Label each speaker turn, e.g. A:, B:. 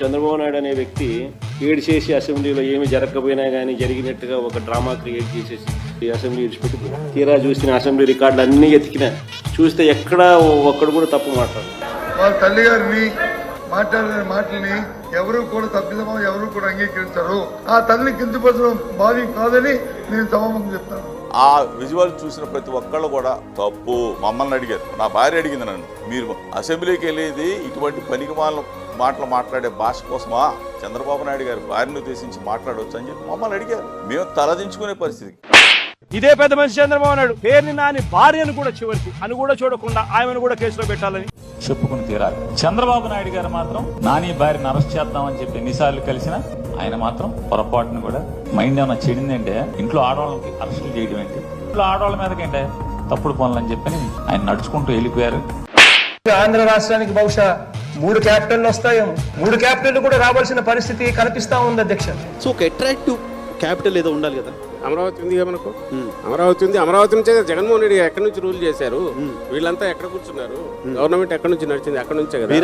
A: చంద్రబాబు నాయుడు అనే వ్యక్తి ఏడు చేసి అసెంబ్లీలో ఏమి జరగకపోయినా కానీ జరిగినట్టుగా ఒక డ్రామా క్రియేట్ చేసేసి ఈ అసెంబ్లీ విడిచిపెట్టి తీరా చూసిన అసెంబ్లీ రికార్డులు అన్నీ ఎతికినా చూస్తే ఎక్కడా ఒక్కడు కూడా తప్పు మాట్లాడు.
B: వాళ్ళ తల్లి గారిని మాట్లాడిన మాటల్ని ఎవరు కూడా తప్పిదమో ఎవరు కూడా అంగీకరించారు. ఆ తల్లిని కించపరచడం భావ్యం కాదని నేను సమాపంగా చెప్తాను.
C: ఆ విజువల్ చూసిన ప్రతి ఒక్కళ్ళు కూడా తప్పు. మమ్మల్ని అడిగారు, నా భార్య అడిగింది నన్ను, మీరు అసెంబ్లీకి వెళ్ళేది ఇటువంటి పనికిమాల మాటలు మాట్లాడే భాష కోసమా? చంద్రబాబు నాయుడు గారు భార్యను ఉద్దేశించి మాట్లాడవచ్చు అని చెప్పి మమ్మల్ని అడిగారు. మేము తలదించుకునే పరిస్థితి.
D: ఇదే పెద్ద మనిషి చంద్రబాబు నాయుడు పేరుని నాని భార్యను కూడా చివరికి అని కూడా చూడకుండా ఆమెను కూడా కేసులో పెట్టాలని
E: చెప్పుకుని తీరాలి. చంద్రబాబు నాయుడు గారు మాత్రం నాని భార్యను అరెస్ట్ చేద్దామని చెప్పి ఎన్నిసార్లు కలిసినా ఆయన మాత్రం పొరపాటును కూడా మైండ్ ఏమైనా చెడిందంటే ఇంట్లో ఆడవాళ్ళకి అరెస్టులు చేయడం ఏంటి, ఇంట్లో ఆడవాళ్ళ మీదకంటే తప్పుడు పనులని చెప్పని ఆయన నడుచుకుంటూ వెళ్ళిపోయారు.
F: ఆంధ్ర రాష్ట్రానికి బహుశా 3 క్యాపిటల్లు వస్తాయేమో. 3 క్యాపిటల్లు కూడా రావాల్సిన పరిస్థితి కనిపిస్తా ఉంది అధ్యక్ష.
G: సో ఒక అట్రాక్టివ్ క్యాపిటల్ ఏదో ఉండాలి కదా.
H: అమరావతి ఉంది కదా మనకు. అమరావతి ఉంది. అమరావతి నుంచే జగన్మోహన్ రెడ్డి ఎక్కడి నుంచి రూల్ చేశారు. వీళ్ళంతా ఎక్కడ కూర్చున్నారు? గవర్నమెంట్ ఎక్కడి నుంచి నడిచింది? అక్కడ నుంచే కదా.